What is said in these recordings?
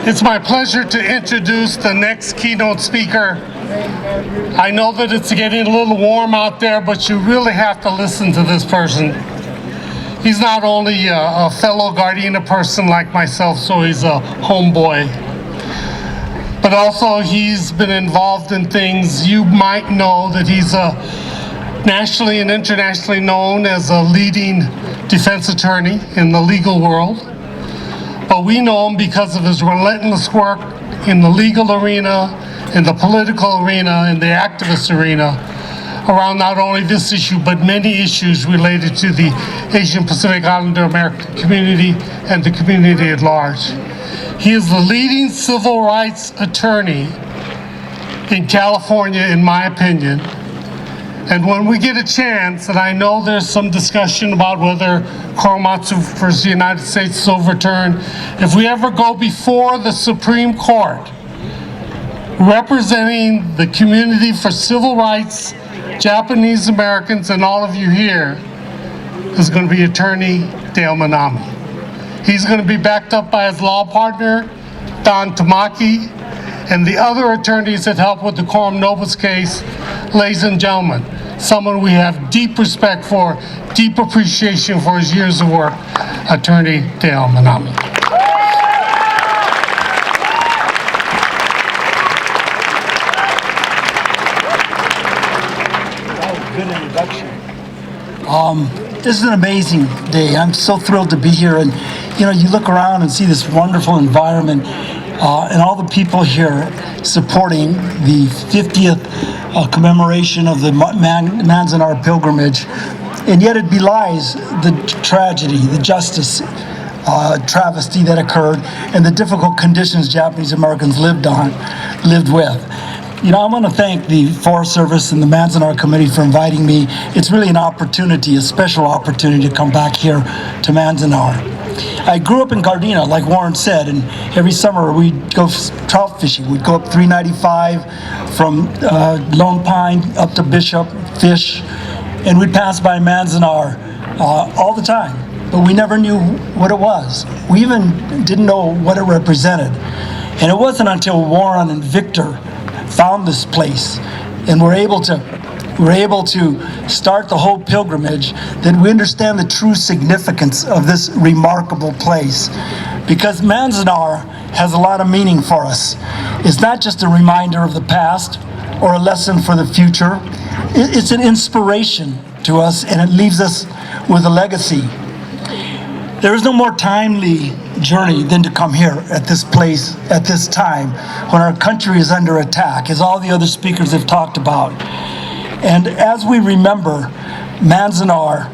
It's my pleasure to introduce the next keynote speaker. I know that it's getting a little warm out there, but you really have to listen to this person. He's not only a fellow Gardena person like myself, so he's a homeboy, but also he's been involved in things. You might know that he's nationally and internationally known as a leading defense attorney in the legal world. But we know him because of his relentless work in the legal arena, in the political arena, in the activist arena, around not only this issue, but many issues related to the Asian Pacific Islander American community and the community at large. He is the leading civil rights attorney in California, in my opinion. And when we get a chance, and I know there's some discussion about whether Korematsu versus the United States is overturned, if we ever go before the Supreme Court, representing the community for civil rights, Japanese Americans, and all of you here, is going to be Attorney Dale Minami. He's going to be backed up by his law partner, Don Tamaki, and the other attorneys that helped with the Coram Nobis case. Ladies and gentlemen, someone we have deep respect for, deep appreciation for his years of work, Attorney Dale Minami. Good introduction. This is an amazing day. I'm so thrilled to be here. And you look around and see this wonderful environment and all the people here supporting the 50th commemoration of the Manzanar pilgrimage. And yet it belies the tragedy, the justice travesty that occurred, and the difficult conditions Japanese Americans lived with. I want to thank the Forest Service and the Manzanar Committee for inviting me. It's really an opportunity, a special opportunity to come back here to Manzanar. I grew up in Gardena, like Warren said, and every summer we'd go trout fishing. We'd go up 395 from Lone Pine up to Bishop, fish, and we'd pass by Manzanar all the time, but we never knew what it was. We even didn't know what it represented. And it wasn't until Warren and Victor found this place and were able to start the whole pilgrimage that we understand the true significance of this remarkable place. Because Manzanar has a lot of meaning for us. It's not just a reminder of the past or a lesson for the future. It's an inspiration to us, and it leaves us with a legacy. There is no more timely journey than to come here at this place at this time when our country is under attack, as all the other speakers have talked about. And as we remember Manzanar,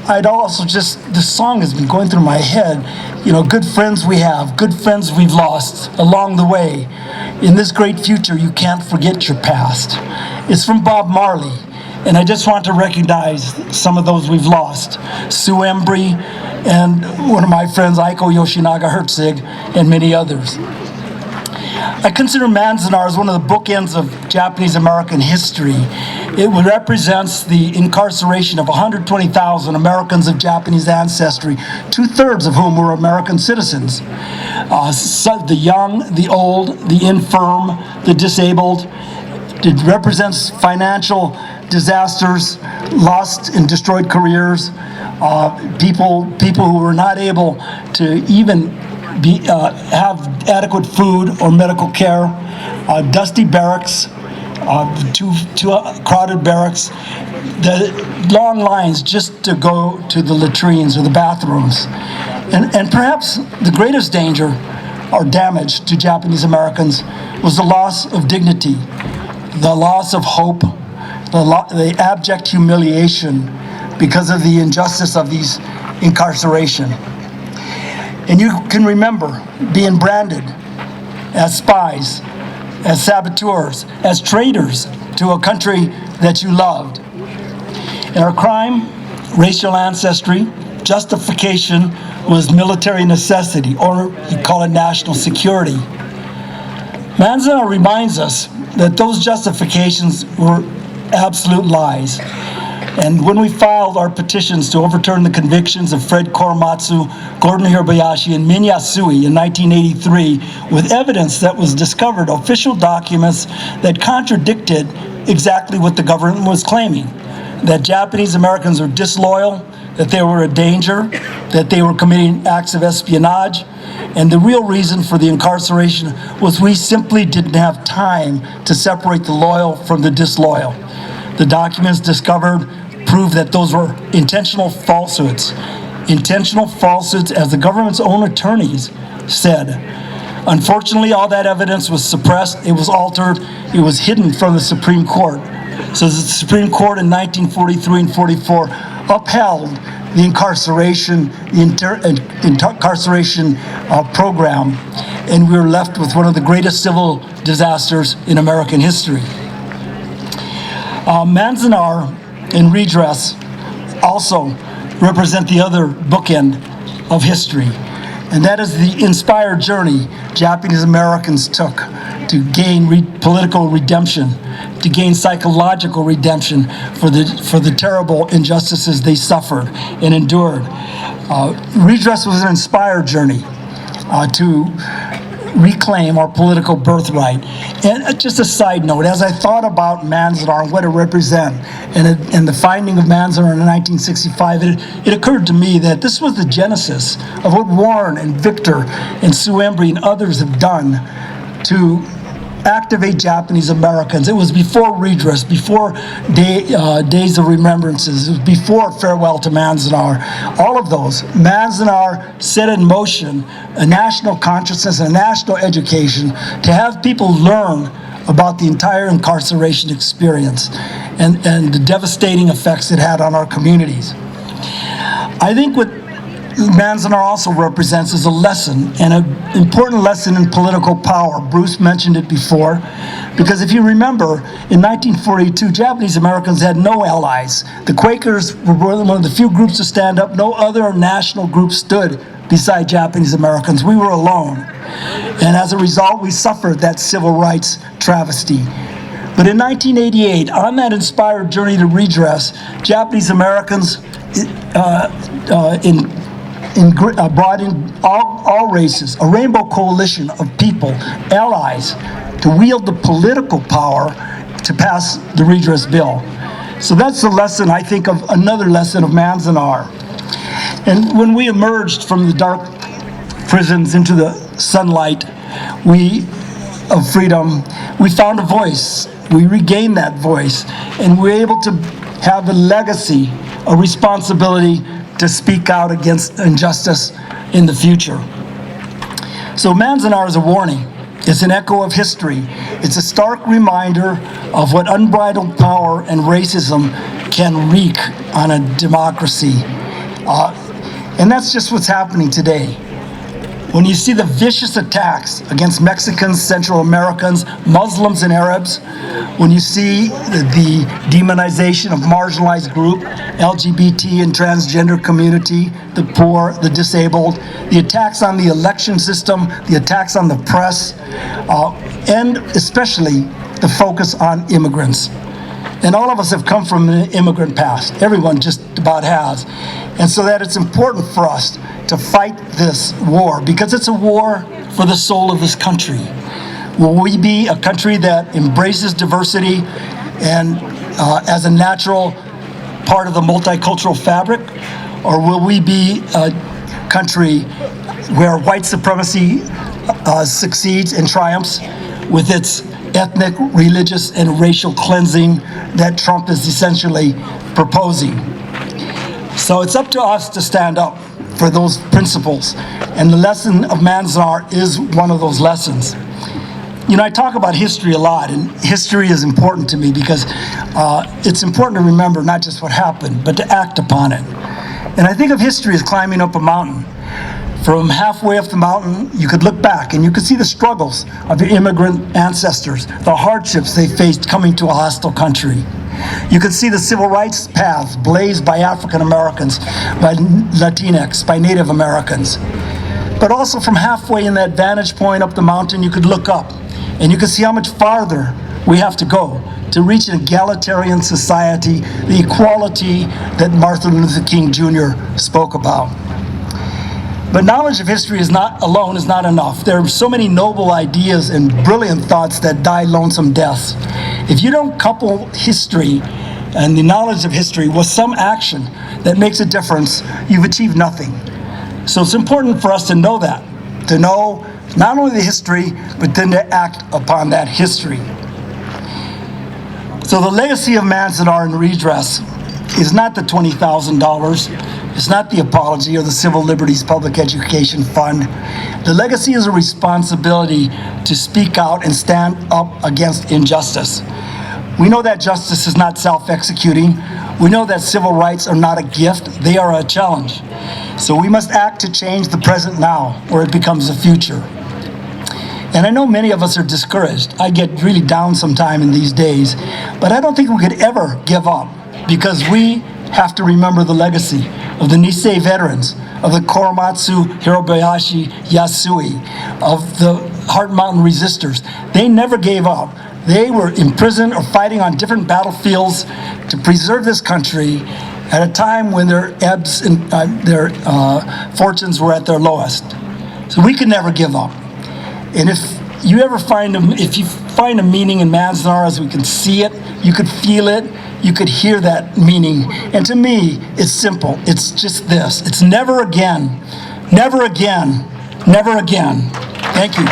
I'd also this song has been going through my head, good friends we have, good friends we've lost along the way. In this great future, you can't forget your past. It's from Bob Marley, and I just want to recognize some of those we've lost. Sue Embry, and one of my friends, Aiko Yoshinaga Herzig, and many others. I consider Manzanar as one of the bookends of Japanese American history. It represents the incarceration of 120,000 Americans of Japanese ancestry, 2/3 of whom were American citizens. The young, the old, the infirm, the disabled. It represents financial disasters, lost and destroyed careers, people who were not able to even have adequate food or medical care, dusty barracks, too crowded barracks, the long lines just to go to the latrines or the bathrooms. And perhaps the greatest danger or damage to Japanese Americans was the loss of dignity, the loss of hope, the abject humiliation because of the injustice of these incarceration. And you can remember being branded as spies, as saboteurs, as traitors to a country that you loved. And our crime, racial ancestry, justification was military necessity, or you call it national security. Manzanar reminds us that those justifications were absolute lies. And when we filed our petitions to overturn the convictions of Fred Korematsu, Gordon Hirabayashi, and Min Yasui in 1983 with evidence that was discovered, official documents that contradicted exactly what the government was claiming, that Japanese Americans were disloyal, that they were a danger, that they were committing acts of espionage, and the real reason for the incarceration was we simply didn't have time to separate the loyal from the disloyal. The documents discovered proved that those were intentional falsehoods. Intentional falsehoods, as the government's own attorneys said. Unfortunately, all that evidence was suppressed, it was altered, it was hidden from the Supreme Court. So the Supreme Court in 1943 and 44 upheld the incarceration, program, and we were left with one of the greatest civil disasters in American history. Manzanar and redress also represent the other bookend of history, and that is the inspired journey Japanese Americans took to gain political redemption, to gain psychological redemption for the terrible injustices they suffered and endured. Redress was an inspired journey to reclaim our political birthright. And just a side note, as I thought about Manzanar and what it represents, and the finding of Manzanar in 1965, it occurred to me that this was the genesis of what Warren and Victor and Sue Embry and others have done to activate Japanese Americans. It was before redress, before Days of Remembrances, it was before Farewell to Manzanar. All of those. Manzanar set in motion a national consciousness and a national education to have people learn about the entire incarceration experience and the devastating effects it had on our communities. I think what Manzanar also represents is a lesson, and an important lesson in political power. Bruce mentioned it before, because if you remember, in 1942, Japanese Americans had no allies. The Quakers were one of the few groups to stand up. No other national group stood beside Japanese Americans. We were alone. And as a result, we suffered that civil rights travesty. But in 1988, on that inspired journey to redress, Japanese Americans brought in all races, a rainbow coalition of people, allies, to wield the political power to pass the redress bill. So that's the lesson, I think, of another lesson of Manzanar. And when we emerged from the dark prisons into the sunlight of freedom, we found a voice. We regained that voice, and we're able to have a legacy, a responsibility to speak out against injustice in the future. So Manzanar is a warning. It's an echo of history. It's a stark reminder of what unbridled power and racism can wreak on a democracy. And that's just what's happening today. When you see the vicious attacks against Mexicans, Central Americans, Muslims, and Arabs, when you see the demonization of marginalized group, LGBT and transgender community, the poor, the disabled, the attacks on the election system, the attacks on the press, and especially the focus on immigrants. And all of us have come from an immigrant past. Everyone just about has. And so that it's important for us to fight this war, because it's a war for the soul of this country. Will we be a country that embraces diversity and as a natural part of the multicultural fabric? Or will we be a country where white supremacy succeeds and triumphs with its ethnic, religious, and racial cleansing that Trump is essentially proposing? So it's up to us to stand up for those principles. And the lesson of Manzanar is one of those lessons. You know, I talk about history a lot, and history is important to me because it's important to remember not just what happened, but to act upon it. And I think of history as climbing up a mountain. From halfway up the mountain, you could look back and you could see the struggles of your immigrant ancestors, the hardships they faced coming to a hostile country. You could see the civil rights paths blazed by African Americans, by Latinx, by Native Americans. But also from halfway in that vantage point up the mountain, you could look up and you could see how much farther we have to go to reach an egalitarian society, the equality that Martin Luther King Jr. spoke about. But knowledge of history is not enough. There are so many noble ideas and brilliant thoughts that die lonesome deaths. If you don't couple history and the knowledge of history with some action that makes a difference, you've achieved nothing. So it's important for us to know that, to know not only the history, but then to act upon that history. So the legacy of Manzanar and redress is not the $20,000. It's not the apology or the Civil Liberties Public Education Fund. The legacy is a responsibility to speak out and stand up against injustice. We know that justice is not self-executing. We know that civil rights are not a gift, they are a challenge. So we must act to change the present now, or it becomes the future. And I know many of us are discouraged. I get really down sometime in these days, but I don't think we could ever give up, because we have to remember the legacy of the Nisei veterans, of the Korematsu Hirobayashi Yasui, of the Heart Mountain resistors. They never gave up. They were imprisoned or fighting on different battlefields to preserve this country at a time when their ebbs and their fortunes were at their lowest. So we can never give up. And if you find a meaning in Manzanar, as we can see it, you could feel it, you could hear that meaning. And to me, it's simple. It's just this. It's never again, never again, never again. Thank you.